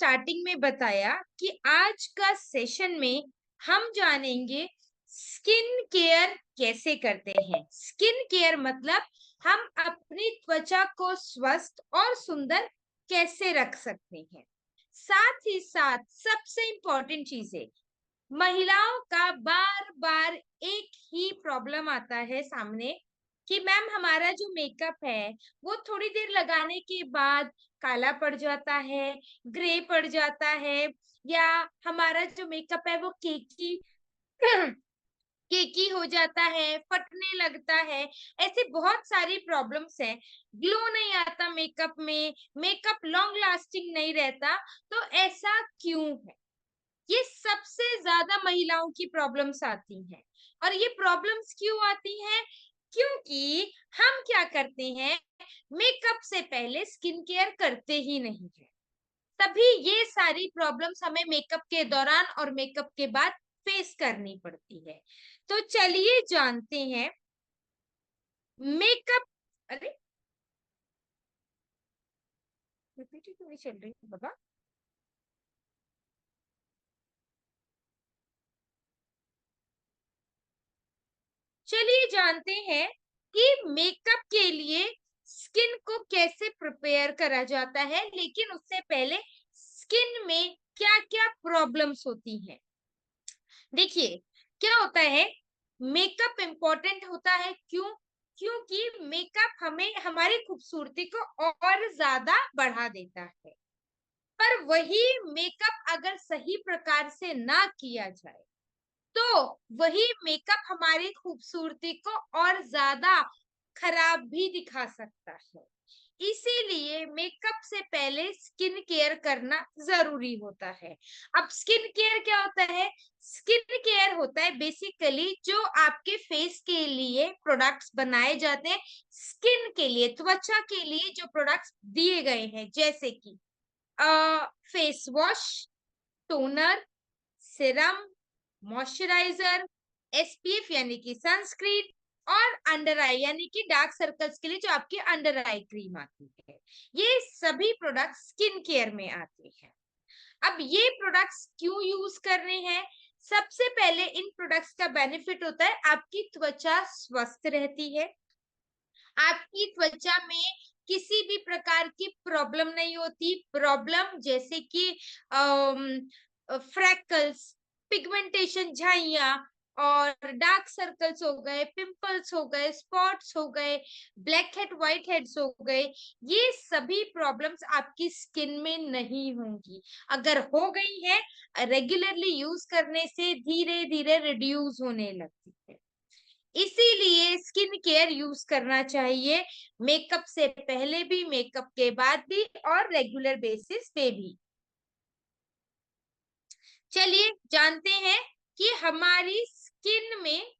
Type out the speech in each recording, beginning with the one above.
Starting में बताया कि आज का सेशन में हम जानेंगे स्किन केयर कैसे करते हैं। स्किन केयर मतलब हम अपनी त्वचा को स्वस्थ और सुंदर कैसे रख सकते हैं। साथ ही साथ सबसे इम्पोर्टेंट चीज है, महिलाओं का बार बार एक ही प्रॉब्लम आता है सामने कि मैम हमारा जो मेकअप है वो थोड़ी देर लगाने के बाद काला पड़ जाता है, ग्रे पड़ जाता है, या हमारा जो मेकअप है वो केकी केकी हो जाता है, फटने लगता है। ऐसे बहुत सारी प्रॉब्लम्स हैं। ग्लो नहीं आता मेकअप में, मेकअप लॉन्ग लास्टिंग नहीं रहता। तो ऐसा क्यों है? ये सबसे ज्यादा महिलाओं की प्रॉब्लम्स आती हैं। और ये प्रॉब्लम्स क्यों आती हैं? क्योंकि हम क्या करते हैं, मेकअप से पहले स्किन केयर करते ही नहीं है। तभी ये सारी प्रॉब्लम्स हमें मेकअप के दौरान और मेकअप के बाद फेस करनी पड़ती है। तो चलिए जानते हैं मेकअप। अरे पीपीटी क्यों नहीं चल रही है बाबा? चलिए जानते हैं कि मेकअप के लिए स्किन को कैसे प्रिपेयर करा जाता है, लेकिन उससे पहले स्किन में क्या-क्या प्रॉब्लम्स होती हैं। देखिए, क्या होता है, मेकअप इम्पोर्टेंट होता है क्यों? क्योंकि मेकअप हमें हमारी खूबसूरती को और ज्यादा बढ़ा देता है। पर वही मेकअप अगर सही प्रकार से ना किया जाए तो वही मेकअप हमारी खूबसूरती को और ज्यादा खराब भी दिखा सकता है। इसीलिए मेकअप से पहले स्किन केयर करना जरूरी होता है। अब स्किन केयर क्या होता है? स्किन केयर होता है बेसिकली जो आपके फेस के लिए प्रोडक्ट्स बनाए जाते हैं, स्किन के लिए, त्वचा के लिए जो प्रोडक्ट्स दिए गए हैं, जैसे कि face wash, toner, Siram, moisturiser, SPF यानी कि सनस्क्रीन, और अंडर आई यानी कि डार्क सर्कल्स के लिए जो आपकी अंडर आई क्रीम आती है। ये सभी प्रोडक्ट स्किन केयर में आते हैं। अब ये प्रोडक्ट्स क्यों यूज करने हैं? सबसे पहले इन प्रोडक्ट्स का बेनिफिट होता है आपकी त्वचा स्वस्थ रहती है, आपकी त्वचा में किसी भी प्रकार की प्रॉब्लम नहीं होती। प्रॉब्लम जैसे कि फ्रैकल्स, पिगमेंटेशन, झाइयां, और डार्क सर्कल्स हो गए, पिंपल्स हो गए, स्पॉट्स हो गए, ब्लैक हेड, व्हाइट हेड्स हो गए, ये सभी प्रॉब्लम्स आपकी स्किन में नहीं होंगी। अगर हो गई है, रेगुलरली यूज करने से धीरे धीरे रिड्यूस होने लगती है। इसीलिए स्किन केयर यूज करना चाहिए, मेकअप से पहले भी, मेकअप के बाद भी, और रेगुलर बेसिस पे भी। चलिए जानते हैं कि हमारी स्किन में,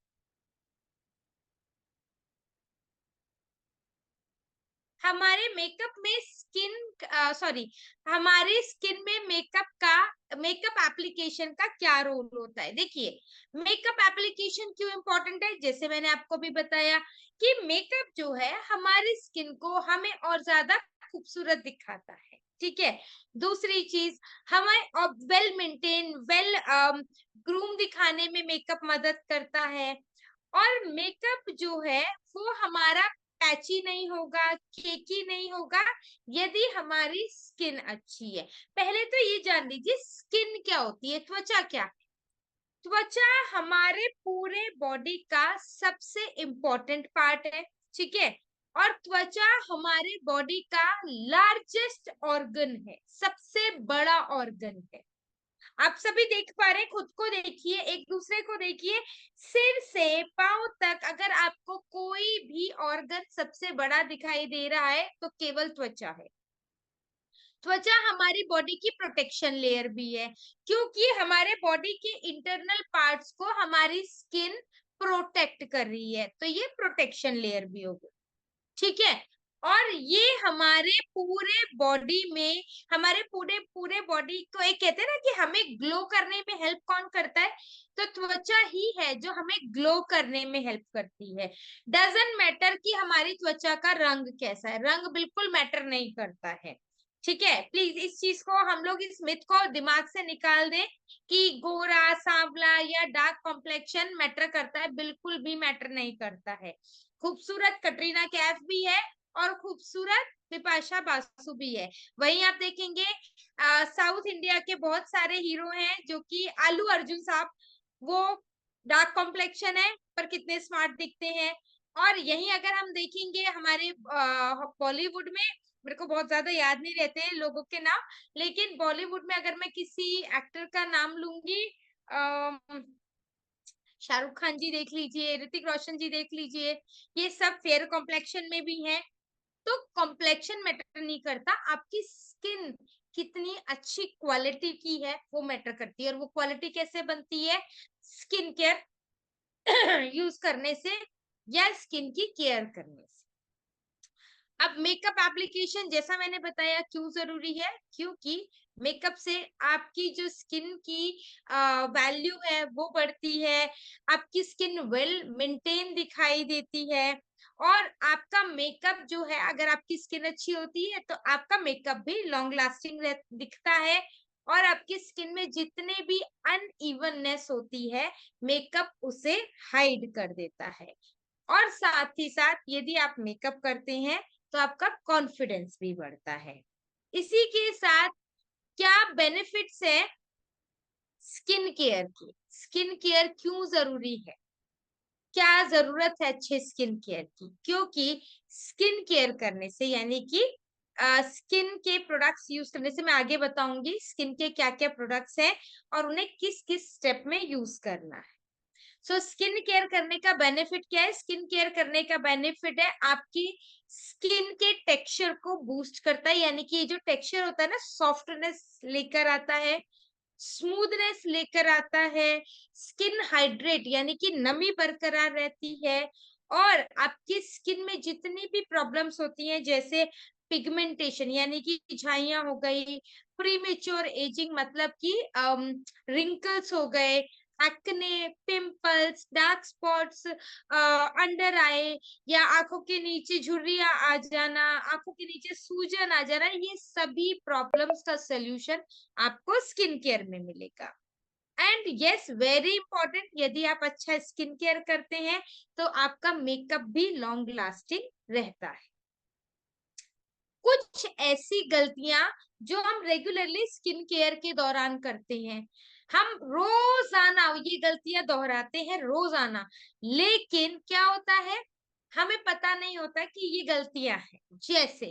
हमारे मेकअप में स्किन सॉरी हमारे स्किन में मेकअप एप्लीकेशन का क्या रोल होता है। देखिए, मेकअप एप्लीकेशन क्यों इंपॉर्टेंट है, जैसे मैंने आपको भी बताया कि मेकअप जो है हमारी स्किन को हमें और ज्यादा खूबसूरत दिखाता है। ठीक है। दूसरी चीज, हमें वेल मेंटेन, वेल ग्रूम दिखाने में मेकअप मदद करता है। और मेकअप जो है वो हमारा पैची नहीं होगा, केकी नहीं होगा, यदि हमारी स्किन अच्छी है। पहले तो ये जान लीजिए स्किन क्या होती है, त्वचा क्या है। त्वचा हमारे पूरे बॉडी का सबसे इम्पोर्टेंट पार्ट है। ठीक है। और त्वचा हमारे बॉडी का लार्जेस्ट ऑर्गन है, सबसे बड़ा ऑर्गन है। आप सभी देख पा रहे हैं, खुद को देखिए, एक दूसरे को देखिए। सिर से पांव तक अगर आपको कोई भी ऑर्गन सबसे बड़ा दिखाई दे रहा है तो केवल त्वचा है। त्वचा हमारी बॉडी की प्रोटेक्शन लेयर भी है, क्योंकि हमारे बॉडी के इंटरनल पार्ट्स को हमारी स्किन प्रोटेक्ट कर रही है, तो ये प्रोटेक्शन लेयर भी होगी। ठीक है। और ये हमारे पूरे बॉडी में, हमारे पूरे पूरे बॉडी को, एक कहते हैं ना कि हमें ग्लो करने में हेल्प कौन करता है, तो त्वचा ही है जो हमें ग्लो करने में हेल्प करती है। डजंट मैटर कि हमारी त्वचा का रंग कैसा है, रंग बिल्कुल मैटर नहीं करता है। ठीक है, प्लीज इस चीज को हम लोग इस मिथ को दिमाग से निकाल दें कि गोरा, सांवला या डार्क कॉम्प्लेक्शन मैटर करता है, बिल्कुल भी मैटर नहीं करता है। खूबसूरत कटरीना कैफ भी है और खूबसूरत बिपाशा बासु भी है। वहीं आप देखेंगे साउथ इंडिया के बहुत सारे हीरो हैं, जो कि आलू अर्जुन साहब, वो डार्क कॉम्प्लेक्शन है पर कितने स्मार्ट दिखते हैं। और यहीं अगर हम देखेंगे हमारे बॉलीवुड में, मेरे को बहुत ज्यादा याद नहीं रहते हैं लोगों के नाम, लेकिन बॉलीवुड में अगर मैं किसी एक्टर का नाम लूंगी, शाहरुख खान जी देख लीजिए, ऋतिक रोशन जी देख लीजिए, ये सब फेयर कॉम्प्लेक्शन में भी हैं। तो कॉम्प्लेक्शन मैटर नहीं करता, आपकी स्किन कितनी अच्छी क्वालिटी की है वो मैटर करती है। और वो क्वालिटी कैसे बनती है? स्किन केयर यूज करने से या स्किन की केयर करने से। अब मेकअप एप्लीकेशन जैसा मैंने बताया क्यों जरूरी है, क्योंकि मेकअप से आपकी जो स्किन की वैल्यू है वो बढ़ती है, आपकी स्किन वेल मेंटेन दिखाई देती है। और आपका मेकअप जो है, अगर आपकी स्किन अच्छी होती है तो आपका मेकअप भी लॉन्ग लास्टिंग दिखता है। और आपकी स्किन में जितने भी अनइवननेस होती है, मेकअप उसे हाइड कर देता है। और साथ ही साथ यदि आप मेकअप करते हैं तो आपका कॉन्फिडेंस भी बढ़ता है। इसी के साथ क्या बेनिफिट्स है स्किन केयर की? स्किन केयर क्यों जरूरी है? क्या जरूरत है अच्छे स्किन केयर की? क्योंकि स्किन केयर करने से, यानी कि स्किन के प्रोडक्ट्स यूज करने से, मैं आगे बताऊंगी स्किन के क्या क्या प्रोडक्ट्स हैं और उन्हें किस किस स्टेप में यूज करना है। सो स्किन केयर करने का बेनिफिट क्या है? स्किन केयर करने का बेनिफिट है आपकी स्किन के टेक्सचर को बूस्ट करता है, यानी कि ये जो टेक्सचर होता है ना, सॉफ्टनेस लेकर आता है, स्मूथनेस लेकर आता है, स्किन हाइड्रेट यानी कि नमी बरकरार रहती है। और आपकी स्किन में जितनी भी प्रॉब्लम्स होती हैं, जैसे पिगमेंटेशन यानी कि झाइयां हो गई, प्रीमेच्योर एजिंग मतलब कि रिंकल्स हो गए, acne, pimples, dark spots, under eye या आंखों के नीचे झुर्रियां आ जाना, आंखों के नीचे सूजन आ जाना, ये सभी प्रॉब्लम्स का सोल्यूशन आपको स्किन केयर में मिलेगा। एंड यस, वेरी इंपॉर्टेंट, यदि आप अच्छा स्किन केयर करते हैं तो आपका मेकअप भी लॉन्ग लास्टिंग रहता है। कुछ ऐसी गलतियां जो हम रेगुलरली स्किन केयर के दौरान करते हैं, हम रोजाना ये गलतियां दोहराते हैं रोजाना, लेकिन क्या होता है, हमें पता नहीं होता कि ये गलतियां हैं। जैसे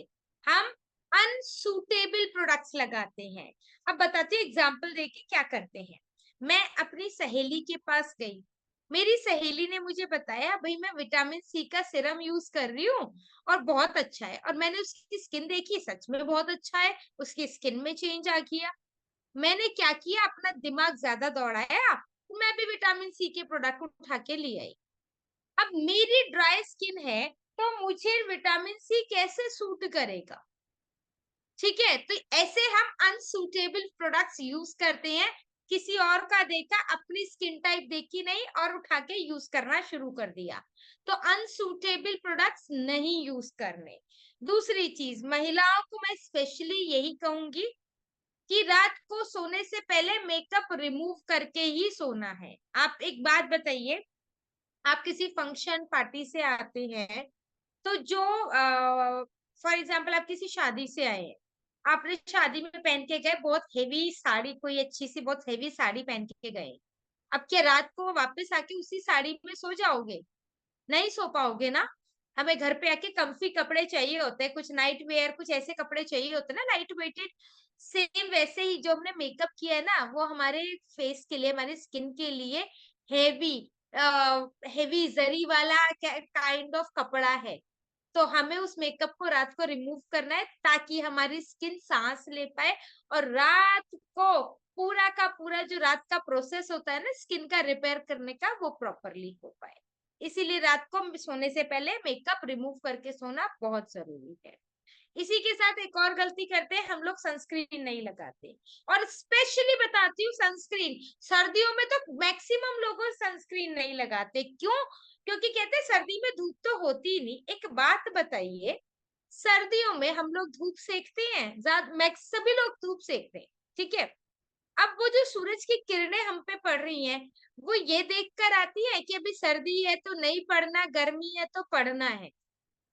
हम अनसूटेबल प्रोडक्ट्स लगाते हैं। अब बताती हूँ एग्जाम्पल देके क्या करते हैं। मैं अपनी सहेली के पास गई, मेरी सहेली ने मुझे बताया भाई मैं विटामिन सी का सिरम यूज कर रही हूँ और बहुत अच्छा है। और मैंने उसकी स्किन देखी, सच में बहुत अच्छा है, उसकी स्किन में चेंज आ गया। मैंने क्या किया, अपना दिमाग ज्यादा दौड़ाया, तो मैं भी विटामिन सी के प्रोडक्ट उठा के ले आई। अब मेरी ड्राई स्किन है तो मुझे विटामिन सी कैसे सूट करेगा? ठीक है, तो ऐसे हम अनसूटेबल प्रोडक्ट्स यूज करते हैं, किसी और का देखा, अपनी स्किन टाइप देखी नहीं और उठा के यूज करना शुरू कर दिया। तो अनसूटेबल प्रोडक्ट्स नहीं यूज करने। दूसरी चीज, महिलाओं को मैं स्पेशली यही कहूंगी कि रात को सोने से पहले मेकअप रिमूव करके ही सोना है। आप एक बात बताइए, आप किसी फंक्शन पार्टी से आते हैं, तो जो फॉर एग्जाम्पल आप किसी शादी से आए हैं, आपने शादी में पहन के गए बहुत हेवी साड़ी, कोई अच्छी सी बहुत हेवी साड़ी पहन के गए, अब क्या रात को वापस आके उसी साड़ी में सो जाओगे? नहीं सो पाओगे ना। हमें घर पे आके कंफी कपड़े चाहिए होते हैं, कुछ नाइट वेयर, कुछ ऐसे कपड़े चाहिए होते हैं ना, लाइट वेटेड। सेम वैसे ही जो हमने मेकअप किया है ना, वो हमारे फेस के लिए, हमारी स्किन के लिए हेवी हेवी जरी वाला काइंड ऑफ कपड़ा है। तो हमें उस मेकअप को रात को रिमूव करना है ताकि हमारी स्किन सांस ले पाए और रात को पूरा का पूरा जो रात का प्रोसेस होता है ना स्किन का रिपेयर करने का, वो प्रॉपरली हो पाए। इसीलिए रात को सोने से पहले मेकअप रिमूव करके सोना बहुत जरूरी है। इसी के साथ एक और गलती करते हैं, हम लोग सनस्क्रीन नहीं लगाते। और स्पेशली बताती हूँ सनस्क्रीन, सर्दियों में तो मैक्सिमम लोग सनस्क्रीन नहीं लगाते। क्यों? क्योंकि कहते हैं सर्दी में धूप तो होती ही नहीं। एक बात बताइए, सर्दियों में हम लोग धूप सेकते हैं, मैक्स सभी लोग धूप सेकते हैं, ठीक है। अब वो जो सूरज की किरणें हम पे पड़ रही हैं, वो ये देखकर आती है कि अभी सर्दी है तो नहीं पढ़ना, गर्मी है तो पढ़ना है,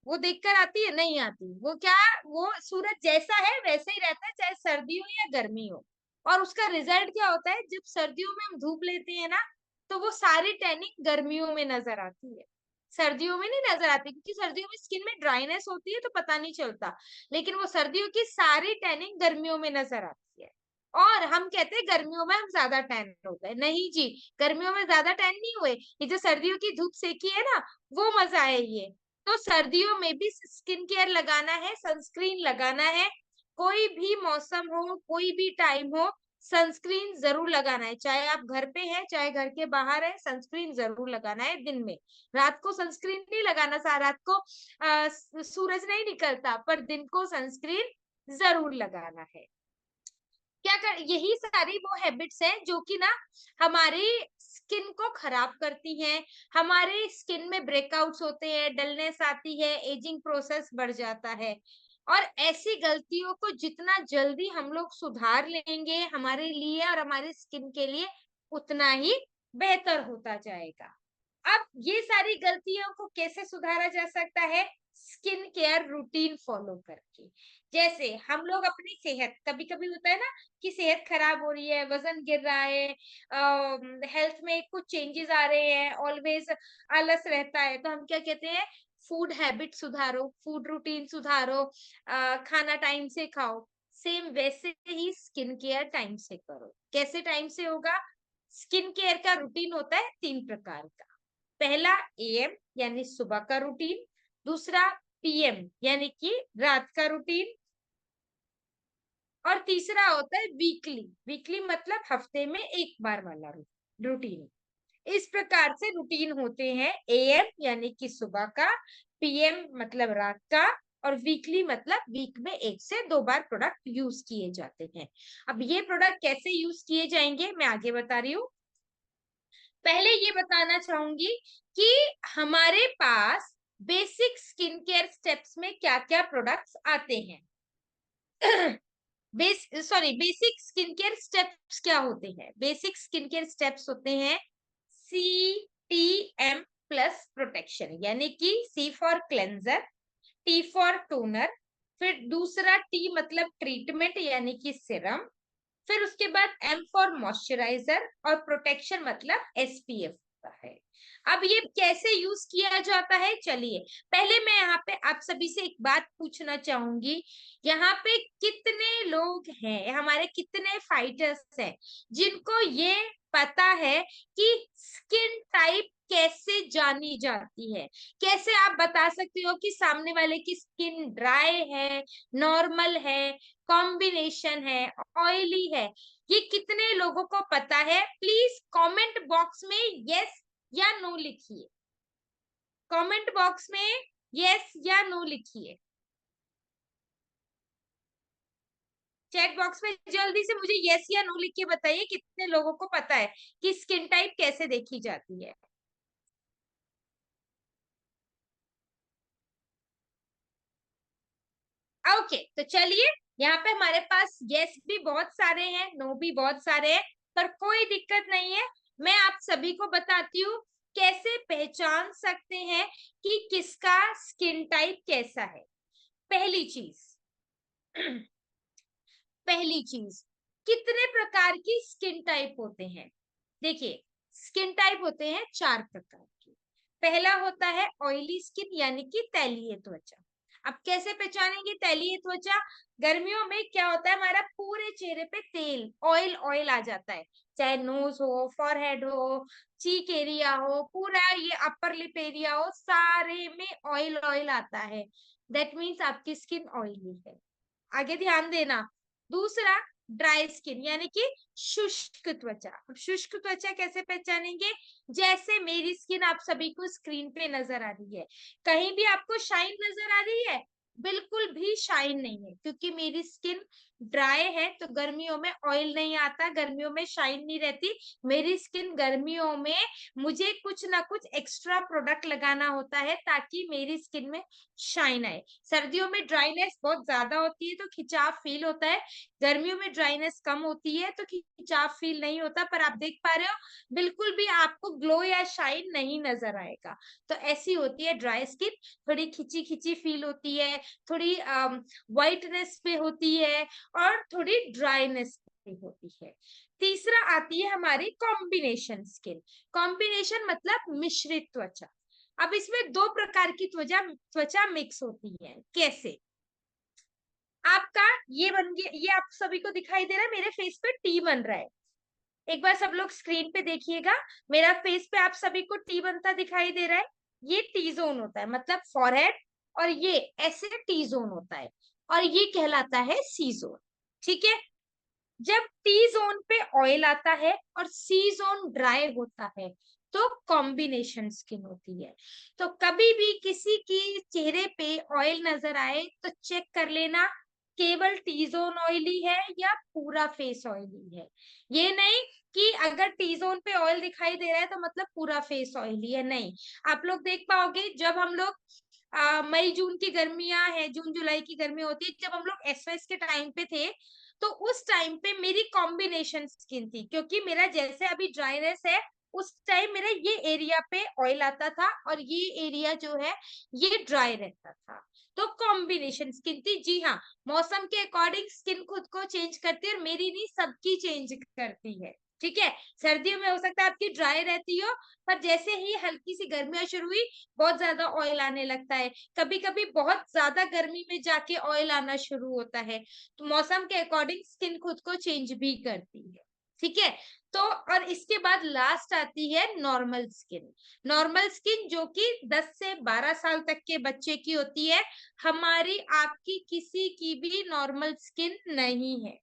वो देखकर आती है? नहीं आती। वो क्या, वो सूरज जैसा है वैसे ही रहता है, चाहे सर्दी हो या गर्मी हो। और उसका रिजल्ट क्या होता है, जब सर्दियों में हम धूप लेते हैं ना, तो वो सारी टैनिंग गर्मियों में नजर आती है, सर्दियों में नहीं नजर आती, क्योंकि सर्दियों में स्किन में ड्राइनेस होती है तो पता नहीं चलता, लेकिन वो सर्दियों की सारी टैनिंग गर्मियों में नजर आती है। और हम कहते हैं गर्मियों में हम ज्यादा टैन होते हैं, नहीं जी, गर्मियों में ज्यादा टैन नहीं हुए, ये जो सर्दियों की धूप सेकी है ना, वो मजा है ये। तो सर्दियों में भी स्किन केयर लगाना है, सनस्क्रीन लगाना है, कोई भी मौसम हो, कोई भी टाइम हो, सनस्क्रीन जरूर लगाना है, चाहे आप घर पे हैं चाहे घर के बाहर है, सनस्क्रीन जरूर लगाना है दिन में। रात को सनस्क्रीन नहीं लगाना, रात को सूरज नहीं निकलता, पर दिन को सनस्क्रीन जरूर लगाना है। क्या कर, यही सारी वो हैबिट्स हैं जो कि ना हमारी स्किन को खराब करती हैं, हमारे स्किन में ब्रेकआउट्स होते हैं, डलनेस आती है, एजिंग प्रोसेस बढ़ जाता है। और ऐसी गलतियों को जितना जल्दी हम लोग सुधार लेंगे हमारे लिए और हमारे स्किन के लिए, उतना ही बेहतर होता जाएगा। अब ये सारी गलतियों को कैसे सुधारा जा सकता है? स्किन केयर रूटीन फॉलो करके। जैसे हम लोग अपनी सेहत, कभी कभी होता है ना कि सेहत खराब हो रही है, वजन गिर रहा है, हेल्थ में कुछ चेंजेस आ रहे हैं, ऑलवेज आलस रहता है, तो हम क्या कहते हैं, फूड हैबिट सुधारो, फूड रूटीन सुधारो, खाना टाइम से खाओ। सेम वैसे ही स्किन केयर टाइम से करो। कैसे टाइम से होगा? स्किन केयर का रूटीन होता है 3 प्रकार का। पहला एएम यानी सुबह का रूटीन, दूसरा पीएम यानी कि रात का रूटीन, और तीसरा होता है वीकली। वीकली मतलब हफ्ते में एक बार वाला रूटीन। इस प्रकार से रूटीन होते हैं, एएम यानी कि सुबह का, पीएम मतलब रात का, और वीकली मतलब वीक में 1 से 2 बार प्रोडक्ट यूज किए जाते हैं। अब ये प्रोडक्ट कैसे यूज किए जाएंगे मैं आगे बता रही हूँ। पहले ये बताना चाहूंगी कि हमारे पास बेसिक स्किन केयर स्टेप्स में क्या क्या प्रोडक्ट्स आते हैं। बेसिक स्किन केयर स्टेप्स क्या होते हैं? बेसिक स्किन केयर स्टेप्स होते हैं CTM प्लस प्रोटेक्शन, यानी कि C for cleanser, T for toner, फिर दूसरा T मतलब ट्रीटमेंट यानी कि सिरम, फिर उसके बाद M फॉर मॉइस्चराइजर, और प्रोटेक्शन मतलब SPF होता है। अब ये कैसे यूज किया जाता है, चलिए पहले मैं यहाँ पे आप सभी से एक बात पूछना चाहूंगी। यहाँ पे कितने लोग हैं, हमारे कितने फाइटर्स हैं जिनको ये पता है कि स्किन टाइप कैसे जानी जाती है? कैसे आप बता सकते हो कि सामने वाले की स्किन ड्राई है, नॉर्मल है, कॉम्बिनेशन है, ऑयली है? ये कितने लोगों को पता है? प्लीज कमेंट बॉक्स में यस या नो लिखिए। कमेंट बॉक्स में यस या नो लिखिए। चैट बॉक्स में जल्दी से मुझे यस या नो लिख के बताइए कितने लोगों को पता है कि स्किन टाइप कैसे देखी जाती है। ओके, तो चलिए, यहाँ पे हमारे पास यस भी बहुत सारे हैं, नो भी बहुत सारे हैं, पर कोई दिक्कत नहीं है। मैं आप सभी को बताती हूँ कैसे पहचान सकते हैं कि किसका स्किन टाइप कैसा है। पहली चीज पहली चीज, कितने प्रकार की स्किन टाइप होते हैं? देखिए, स्किन टाइप होते हैं 4 प्रकार के। पहला होता है ऑयली स्किन यानी कि तैलीय त्वचा। अब कैसे पहचानेंगे तैलीय त्वचा? गर्मियों में क्या होता है, हमारा पूरे चेहरे पे तेल, ऑयल ऑयल आ जाता है, चाहे नोज हो, फॉरहेड हो, चीक एरिया हो, पूरा ये अपर लिप एरिया हो, सारे में ऑयल ऑयल आता है। दैट मीन्स आपकी स्किन ऑयली है। आगे ध्यान देना। दूसरा, ड्राई स्किन यानी कि शुष्क त्वचा। अब शुष्क त्वचा कैसे पहचानेंगे? जैसे मेरी स्किन आप सभी को स्क्रीन पे नजर आ रही है, कहीं भी आपको शाइन नजर आ रही है? बिल्कुल भी शाइन नहीं है, क्योंकि मेरी स्किन ड्राई है तो गर्मियों में ऑयल नहीं आता, गर्मियों में शाइन नहीं रहती। मेरी स्किन गर्मियों में मुझे कुछ ना कुछ एक्स्ट्रा प्रोडक्ट लगाना होता है ताकि मेरी स्किन में शाइन आए। सर्दियों में ड्राइनेस बहुत ज्यादा होती है तो खिंचाव फील होता है, गर्मियों में ड्राइनेस कम होती है तो खिंचाव फील नहीं होता। पर आप देख पा रहे हो बिल्कुल भी आपको ग्लो या शाइन नहीं नजर आएगा। तो ऐसी होती है ड्राई स्किन, थोड़ी खिंची खिंची फील होती है, थोड़ी व्हाइटनेस पे होती है और थोड़ी ड्राइनेस भी होती है। तीसरा आती है हमारी कॉम्बिनेशन स्किन। कॉम्बिनेशन मतलब मिश्रित त्वचा। अब इसमें दो प्रकार की त्वचा त्वचा मिक्स होती है। कैसे? आपका ये बन गया, ये आप सभी को दिखाई दे रहा है, मेरे फेस पे टी बन रहा है। एक बार सब लोग स्क्रीन पे देखिएगा, मेरा फेस पे आप सभी को टी बनता दिखाई दे रहा है। ये टी जोन होता है, मतलब फॉरहेड, और ये ऐसे टी जोन होता है, और ये कहलाता है सी जोन। ठीक है। जब टी जोन पे ऑयल आता है और सी जोन ड्राई होता है तो कॉम्बिनेशन स्किन होती है। तो कभी भी किसी की चेहरे पे ऑयल नजर आए तो चेक कर लेना केवल टी जोन ऑयली है या पूरा फेस ऑयली है। ये नहीं कि अगर टी जोन पे ऑयल दिखाई दे रहा है तो मतलब पूरा फेस ऑयली है, नहीं। आप लोग देख पाओगे जब हम लोग मई जून की गर्मियां है, जून जुलाई की गर्मी होती है, जब हम लोग एसवाइस के टाइम पे थे तो उस टाइम पे मेरी कॉम्बिनेशन स्किन थी, क्योंकि मेरा जैसे अभी ड्राइनेस है उस टाइम मेरा ये एरिया पे ऑयल आता था और ये एरिया जो है ये ड्राई रहता था। तो कॉम्बिनेशन स्किन थी। जी हाँ, मौसम के अकॉर्डिंग स्किन खुद को चेंज करती है और मेरी नहीं, सबकी चेंज करती है। ठीक है। सर्दियों में हो सकता है आपकी ड्राई रहती हो, पर जैसे ही हल्की सी गर्मियां शुरू हुई बहुत ज्यादा ऑयल आने लगता है। कभी कभी बहुत ज्यादा गर्मी में जाके ऑयल आना शुरू होता है। तो मौसम के अकॉर्डिंग स्किन खुद को चेंज भी करती है। ठीक है। तो और इसके बाद लास्ट आती है नॉर्मल स्किन। नॉर्मल स्किन जो कि 10 से 12 साल तक के बच्चे की होती है। हमारी आपकी किसी की भी नॉर्मल स्किन नहीं है।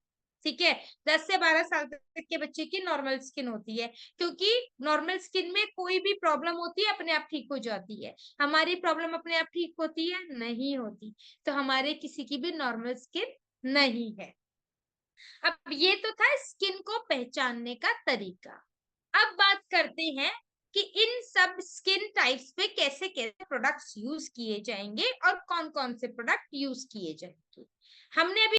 ठीक है। 10 से 12 साल तक के बच्चे की नॉर्मल स्किन होती है, क्योंकि नॉर्मल स्किन में कोई भी प्रॉब्लम होती है अपने आप ठीक हो जाती है। हमारी प्रॉब्लम अपने आप ठीक होती है? नहीं होती। तो हमारे किसी की भी नॉर्मल स्किन नहीं है। अब ये तो था स्किन को पहचानने का तरीका। अब बात करते हैं कि इन सब स्किन टाइप्स पे कैसे कैसे प्रोडक्ट्स यूज किए जाएंगे और कौन कौन से प्रोडक्ट यूज किए जाएंगे। हमने अभी